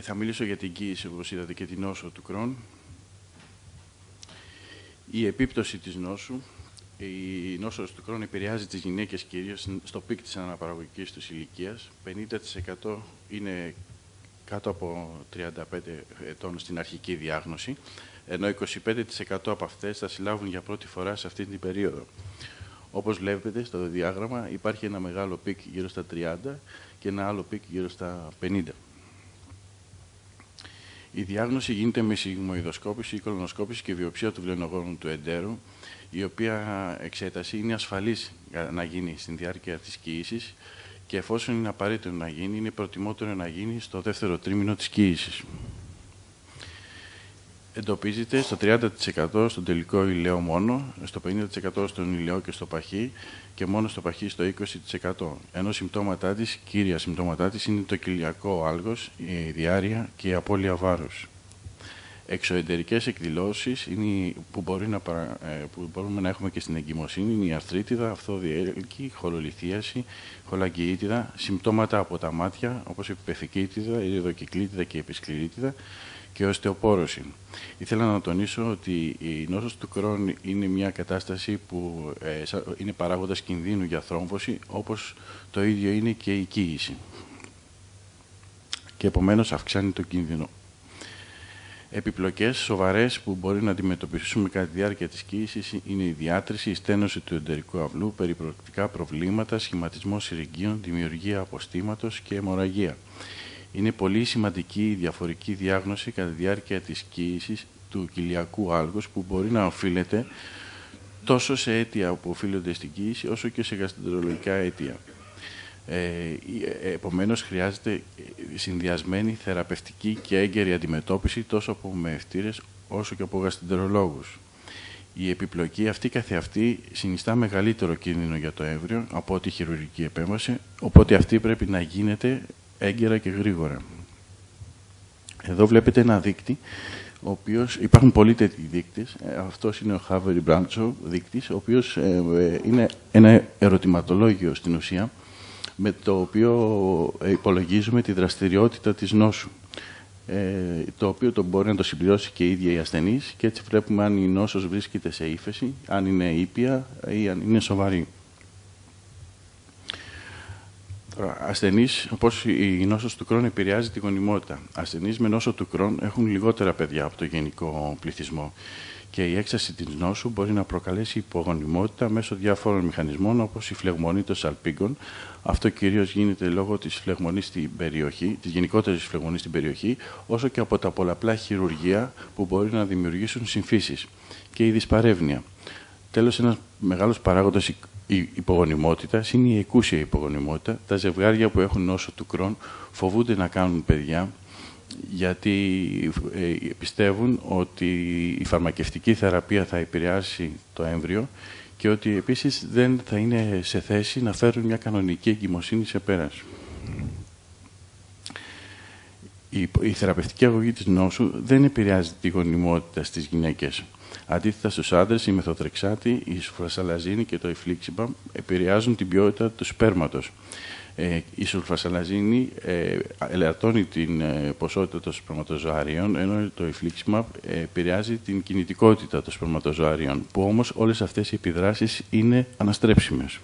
Θα μιλήσω για την κύηση, όπως είδατε, και την νόσο του Κρόν. Η επίπτωση της νόσου. Η νόσος του Κρόν επηρεάζει τις γυναίκες κυρίως στο πικ της αναπαραγωγικής τους ηλικίας. 50% είναι κάτω από 35 ετών στην αρχική διάγνωση, ενώ 25% από αυτές θα συλλάβουν για πρώτη φορά σε αυτή την περίοδο. Όπως βλέπετε στο διάγραμμα υπάρχει ένα μεγάλο πικ γύρω στα 30 και ένα άλλο πικ γύρω στα 50. Η διάγνωση γίνεται με σιγμοειδοσκόπηση, κολονοσκόπηση και βιοψία του βλενογόνου του εντέρου, η οποία εξέταση είναι ασφαλής να γίνει στην διάρκεια της κύησης και εφόσον είναι απαραίτητο να γίνει, είναι προτιμότερο να γίνει στο δεύτερο τρίμηνο της κύησης. Εντοπίζεται στο 30% στον τελικό ηλαίο μόνο, στο 50% στον ηλαίο και στο παχύ και μόνο στο παχύ στο 20%. Ενώ κύρια συμπτώματά της είναι το κοιλιακό άλγος, η διάρρεια και η απώλεια βάρους. Εξωεντερικές εκδηλώσεις που μπορούμε να έχουμε και στην εγκυμοσύνη είναι η αρθρίτιδα, αυθοδιέλκη, χολολιθίαση, χολαγκιήτιδα, συμπτώματα από τα μάτια όπως η επιπεθηκήτιδα, η ειριδοκυκλίτιδα και η επισκληρίτιδα και οστεοπόρωση. Ήθελα να τονίσω ότι η νόσος του Κρόν είναι μια κατάσταση που είναι παράγοντας κινδύνου για θρόμβωση, όπως το ίδιο είναι και η κύηση. Και επομένως αυξάνει το κίνδυνο. Επιπλοκές σοβαρές που μπορεί να αντιμετωπίσουμε κατά τη διάρκεια της κύησης είναι η διάτρηση, η στένωση του εντερικού αυλού, περιπροκτικά προβλήματα, σχηματισμός συριγγίων, δημιουργία αποστήματος και αιμορραγία. Είναι πολύ σημαντική η διαφορική διάγνωση κατά τη διάρκεια της κύησης του κοιλιακού άλγους που μπορεί να οφείλεται τόσο σε αίτια που οφείλονται στην κύηση όσο και σε γαστρεντερολογικά αίτια. Επομένως, χρειάζεται συνδυασμένη θεραπευτική και έγκαιρη αντιμετώπιση τόσο από μεευτήρες όσο και από γαστρεντερολόγους. Η επιπλοκή αυτή καθεαυτή συνιστά μεγαλύτερο κίνδυνο για το έμβριο από ό,τι χειρουργική επέμβαση, οπότε αυτή πρέπει να γίνεται έγκαιρα και γρήγορα. Εδώ βλέπετε ένα δείκτη, υπάρχουν πολλοί τέτοιοι δείκτες. Αυτός είναι ο Havery-Brancho δείκτης, ο οποίος είναι ένα ερωτηματολόγιο στην ουσία, με το οποίο υπολογίζουμε τη δραστηριότητα της νόσου, το οποίο μπορεί να το συμπληρώσει και η ίδια η ασθενής και έτσι βλέπουμε αν η νόσος βρίσκεται σε ύφεση, αν είναι ήπια ή αν είναι σοβαρή. Ασθενείς, όπως η νόσος του Κρόν επηρεάζει τη γονιμότητα. Ασθενείς με νόσο του Κρόν έχουν λιγότερα παιδιά από το γενικό πληθυσμό και η έξαρση της νόσου μπορεί να προκαλέσει υπογονιμότητα μέσω διάφορων μηχανισμών όπως η φλεγμονή των σαλπίγκων. Αυτό κυρίως γίνεται λόγω της φλεγμονής στην περιοχή, της γενικότερης φλεγμονής στην περιοχή, όσο και από τα πολλαπλά χειρουργεία που μπορεί να δημιουργήσουν συμφύσεις και η δυσπαρεύνοια. Τέλος, ένας μεγάλος παράγοντας υπογονιμότητας είναι η εκούσια υπογονιμότητα. Τα ζευγάρια που έχουν νόσο του Κρόν φοβούνται να κάνουν παιδιά γιατί πιστεύουν ότι η φαρμακευτική θεραπεία θα επηρεάσει το έμβριο και ότι επίσης δεν θα είναι σε θέση να φέρουν μια κανονική εγκυμοσύνη σε πέρας. Η θεραπευτική αγωγή της νόσου δεν επηρεάζει τη γονιμότητα στις γυναίκες. Αντίθετα στους άντρες, η μεθοτρεξάτη, η σουλφασαλαζίνη και το εφλίξιμπαμ επηρεάζουν την ποιότητα του σπέρματος. Η σουλφασαλαζίνη ελαττώνει την ποσότητα των σπερματοζωαρίων, ενώ το εφλίξιμπαμ επηρεάζει την κινητικότητα των σπερματοζωαρίων, που όμως όλες αυτές οι επιδράσεις είναι αναστρέψιμες.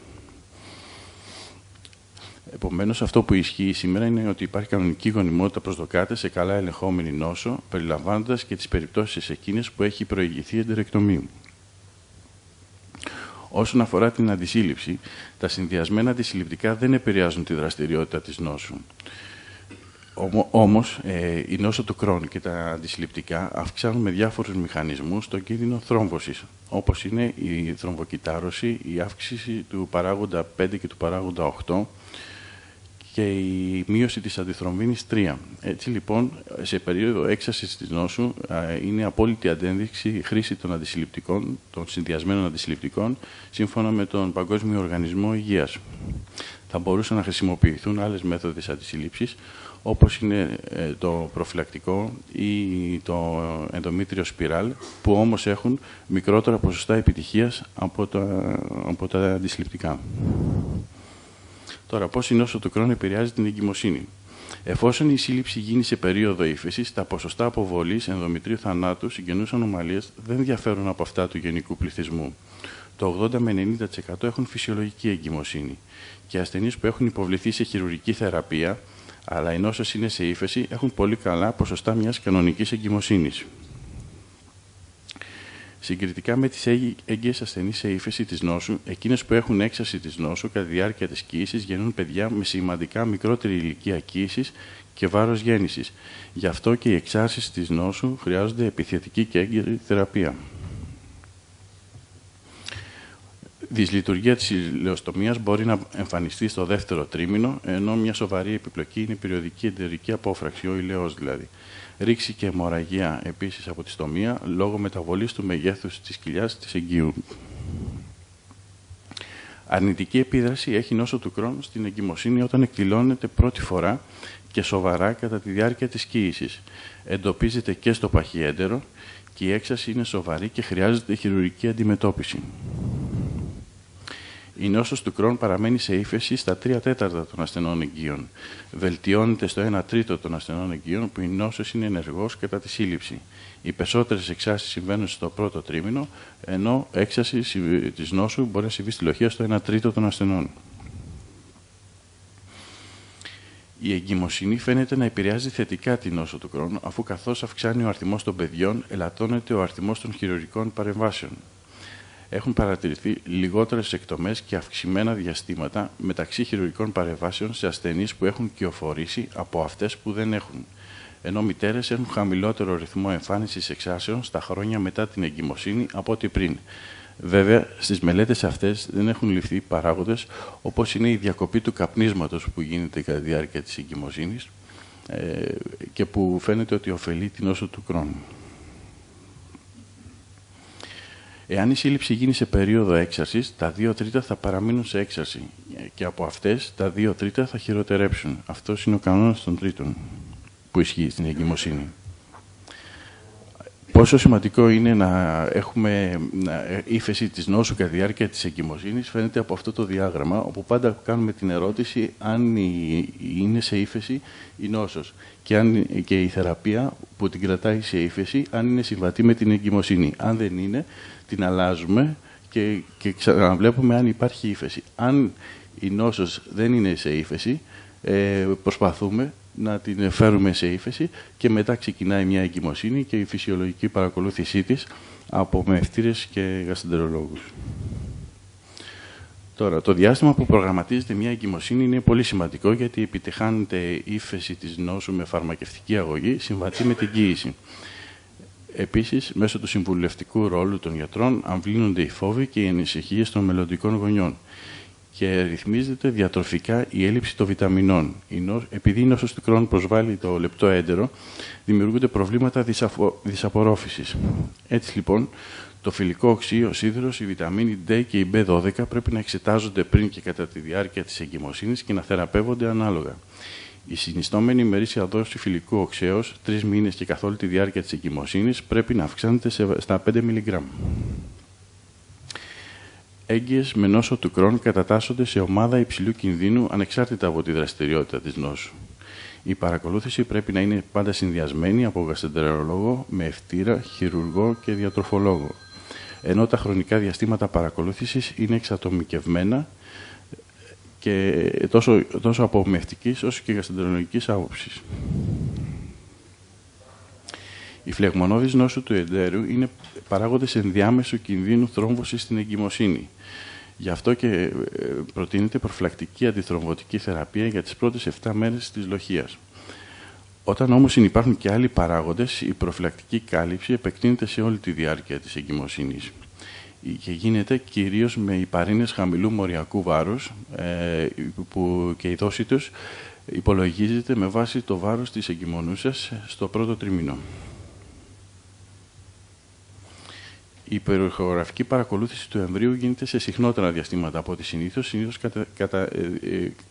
Επομένως, αυτό που ισχύει σήμερα είναι ότι υπάρχει κανονική γονιμότητα προσδοκάται σε καλά ελεγχόμενη νόσο, περιλαμβάνοντας και τις περιπτώσεις εκείνες που έχει προηγηθεί εντερεκτομίου. Όσον αφορά την αντισύλληψη, τα συνδυασμένα αντισυλληπτικά δεν επηρεάζουν τη δραστηριότητα της νόσου. Όμως, η νόσο του Κρόν και τα αντισυλληπτικά αυξάνουν με διάφορους μηχανισμούς τον κίνδυνο θρόμβωσης, όπως είναι η θρομβοκυτάρωση, η αύξηση του παράγοντα 5 και του παράγοντα 8, και η μείωση της αντιθρομβίνης 3. Έτσι λοιπόν, σε περίοδο έξαρσης της νόσου είναι απόλυτη αντένδειξη η χρήση των αντισυλληπτικών, των συνδυασμένων αντισυλληπτικών, σύμφωνα με τον Παγκόσμιο Οργανισμό Υγείας. Θα μπορούσαν να χρησιμοποιηθούν άλλες μέθοδες αντισυλλήψης, όπως είναι το προφυλακτικό ή το ενδομήτριο σπιράλ, που όμως έχουν μικρότερα ποσοστά επιτυχίας από τα αντισυλληπτικά. Τώρα, πώς η νόσο του Κρόν επηρεάζει την εγκυμοσύνη. Εφόσον η σύλληψη γίνει σε περίοδο ύφεσης, τα ποσοστά αποβολής ενδομητρίου θανάτου, συγγενούς ανομαλίες δεν διαφέρουν από αυτά του γενικού πληθυσμού. Το 80 με 90% έχουν φυσιολογική εγκυμοσύνη και ασθενείς που έχουν υποβληθεί σε χειρουργική θεραπεία, αλλά η νόσος είναι σε ύφεση, έχουν πολύ καλά ποσοστά μιας κανονικής εγκυμοσύνης. Συγκριτικά με τις έγκυες ασθενείς σε ύφεση της νόσου, εκείνες που έχουν έξαρση της νόσου κατά τη διάρκεια της κύησης γεννούν παιδιά με σημαντικά μικρότερη ηλικία κύησης και βάρος γέννησης. Γι' αυτό και οι εξάρσεις της νόσου χρειάζονται επιθετική και έγκαιρη θεραπεία. Δυσλειτουργία της ηλαιοστομίας μπορεί να εμφανιστεί στο δεύτερο τρίμηνο, ενώ μια σοβαρή επιπλοκή είναι η περιοδική εντερική απόφραξη, ο ηλαιός δηλαδή. Ρήξη και αιμορραγία επίσης από τη στομία, λόγω μεταβολής του μεγέθους της κοιλιάς της εγγύου. Αρνητική επίδραση έχει νόσο του Κρόν στην εγκυμοσύνη όταν εκδηλώνεται πρώτη φορά και σοβαρά κατά τη διάρκεια της κύησης. Εντοπίζεται και στο παχυέντερο και η έξαρση είναι σοβαρή και χρειάζεται χειρουργική αντιμετώπιση. Η νόσος του Κρόν παραμένει σε ύφεση στα 3/4 των ασθενών εγγύων. Βελτιώνεται στο 1/3 των ασθενών εγγύων που η νόσος είναι ενεργός κατά τη σύλληψη. Οι περισσότερες εξάρσεις συμβαίνουν στο πρώτο τρίμηνο, ενώ έξαρση της νόσου μπορεί να συμβεί στη λοχεία στο 1/3 των ασθενών. Η εγκυμοσύνη φαίνεται να επηρεάζει θετικά την νόσο του Κρόν, αφού καθώς αυξάνει ο αριθμός των παιδιών, ελαττώνεται ο αριθμός των χειρουργικών παρεμβάσεων. Έχουν παρατηρηθεί λιγότερες εκτομές και αυξημένα διαστήματα μεταξύ χειρουργικών παρεμβάσεων σε ασθενείς που έχουν κυοφορήσει από αυτές που δεν έχουν, ενώ μητέρες έχουν χαμηλότερο ρυθμό εμφάνισης εξάρσεων στα χρόνια μετά την εγκυμοσύνη από ό,τι πριν. Βέβαια, στις μελέτες αυτές δεν έχουν ληφθεί παράγοντες όπως είναι η διακοπή του καπνίσματος που γίνεται κατά τη διάρκεια της εγκυμοσύνης και που φαίνεται ότι ωφελεί την νόσο του Κρόν. Εάν η σύλληψη γίνει σε περίοδο έξαρσης, τα 2/3 θα παραμείνουν σε έξαρση και από αυτές τα 2/3 θα χειροτερέψουν. Αυτός είναι ο κανόνας των τρίτων που ισχύει στην εγκυμοσύνη. Πόσο σημαντικό είναι να έχουμε ύφεση της νόσου κατά τη διάρκεια της εγκυμοσύνης φαίνεται από αυτό το διάγραμμα, όπου πάντα κάνουμε την ερώτηση αν είναι σε ύφεση η νόσος και η θεραπεία που την κρατάει σε ύφεση, αν είναι συμβατή με την εγκυμοσύνη. Αν δεν είναι, την αλλάζουμε και ξαναβλέπουμε αν υπάρχει ύφεση. Αν η νόσος δεν είναι σε ύφεση, προσπαθούμε να την φέρουμε σε ύφεση και μετά ξεκινάει μια εγκυμοσύνη και η φυσιολογική παρακολούθησή της από μευτήρες και γαστρεντερολόγους. Τώρα, το διάστημα που προγραμματίζεται μια εγκυμοσύνη είναι πολύ σημαντικό γιατί επιτυχάνεται ύφεση της νόσου με φαρμακευτική αγωγή συμβατή με την κύηση. Επίσης, μέσω του συμβουλευτικού ρόλου των γιατρών αμβλύνονται οι φόβοι και οι ανησυχίες των μελλοντικών γονιών και ρυθμίζεται διατροφικά η έλλειψη των βιταμινών. Επειδή η νόσος του Κρόν προσβάλλει το λεπτό έντερο, δημιουργούνται προβλήματα δυσαπορρόφησης. Έτσι λοιπόν, το φυλικό οξύ, ο σίδηρος, η βιταμίνη D και η B12 πρέπει να εξετάζονται πριν και κατά τη διάρκεια της εγκυμοσύνης και να θεραπεύονται ανάλογα. Η συνιστόμενη ημερήσια δόση φυλικού οξέως, 3 μήνες και καθ' όλη τη διάρκεια της εγκυμοσύνης, πρέπει να αυξάνεται στα 5 mg. Έγκυες με νόσο του Κρόν κατατάσσονται σε ομάδα υψηλού κινδύνου ανεξάρτητα από τη δραστηριότητα της νόσου. Η παρακολούθηση πρέπει να είναι πάντα συνδυασμένη από γαστρεντερολόγο με ευτήρα, χειρουργό και διατροφολόγο, ενώ τα χρονικά διαστήματα παρακολούθησης είναι εξατομικευμένα και τόσο από μευτικής όσο και γαστρεντερολογικής άποψης. Οι φλεγμονώδεις νόσου του εντέρου είναι παράγοντες ενδιάμεσου κινδύνου θρόμβωσης στην εγκυμοσύνη. Γι' αυτό και προτείνεται προφυλακτική αντιθρομβωτική θεραπεία για τις πρώτες 7 μέρες της λοχείας. Όταν όμως υπάρχουν και άλλοι παράγοντες, η προφυλακτική κάλυψη επεκτείνεται σε όλη τη διάρκεια της εγκυμοσύνης και γίνεται κυρίως με ηπαρίνες χαμηλού μοριακού βάρους που και η δόση τους υπολογίζεται με βάση το βάρος της εγκυμονούσας στο πρώτο τρίμηνο. Η περιοχογραφική παρακολούθηση του εμβρίου γίνεται σε συχνότερα διαστήματα από ό,τι συνήθως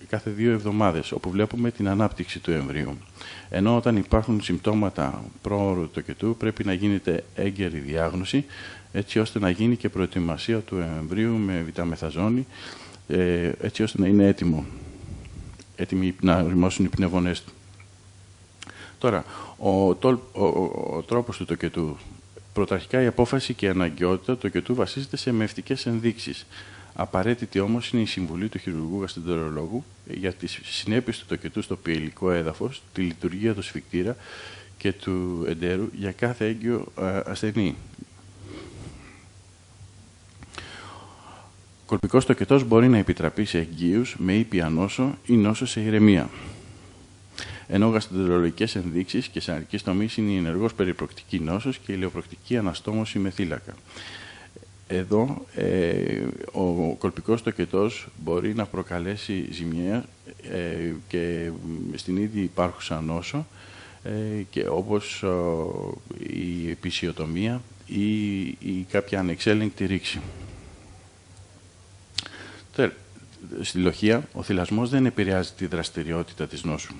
κάθε 2 εβδομάδες, όπου βλέπουμε την ανάπτυξη του εμβρίου. Ενώ όταν υπάρχουν συμπτώματα πρόωρου τοκετού, πρέπει να γίνεται έγκαιρη διάγνωση, έτσι ώστε να γίνει και προετοιμασία του εμβρίου με βιταμεθαζόνη, έτσι ώστε να είναι έτοιμοι να ρημώσουν οι πνεύμονές του. Τώρα, ο τρόπος του τοκετού. Πρωταρχικά η απόφαση και η αναγκαιότητα του τοκετού βασίζεται σε μευτικές ενδείξεις. Απαραίτητη όμως είναι η συμβουλή του χειρουργού γαστρεντερολόγου για τις συνέπειες του τοκετού στο πιελικό έδαφος, τη λειτουργία του σφικτήρα και του εντέρου για κάθε έγκυο ασθενή. Κολπικός τοκετός μπορεί να επιτραπεί σε εγγύους με ήπια νόσο ή νόσο σε ηρεμία. Ενώ γαστρεντερολογικές ενδείξεις και σε αναρκής τομής είναι η ενεργός περιπροκτική νόσος και η ηλαιοπροκτική αναστόμωση με θύλακα. Εδώ ο κολπικός τοκετός μπορεί να προκαλέσει ζημιά και στην ίδια υπάρχουσα νόσο και όπως η επισιοτομία ή κάποια ανεξέλεγκτη ρήξη. Στη λοχεία, ο θυλασμός δεν επηρεάζει τη δραστηριότητα της νόσου.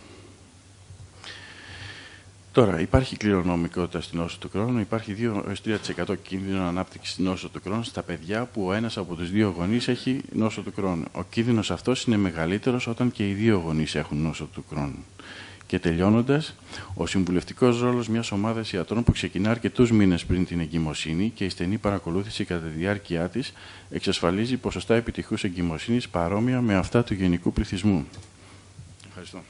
Τώρα, υπάρχει κληρονομικότητα στην νόσο του Κρόνου. Υπάρχει 2-3% κίνδυνο ανάπτυξης της νόσου του Κρόνου στα παιδιά που ο ένας από τους δύο γονείς έχει νόσο του Κρόνου. Ο κίνδυνος αυτός είναι μεγαλύτερος όταν και οι δύο γονείς έχουν νόσο του Κρόνου. Και τελειώνοντας, ο συμβουλευτικός ρόλος μιας ομάδας ιατρών που ξεκινά αρκετούς μήνες πριν την εγκυμοσύνη και η στενή παρακολούθηση κατά τη διάρκεια της εξασφαλίζει ποσοστά επιτυχούς εγκυμοσύνης παρόμοια με αυτά του γενικού πληθυσμού. Ευχαριστώ.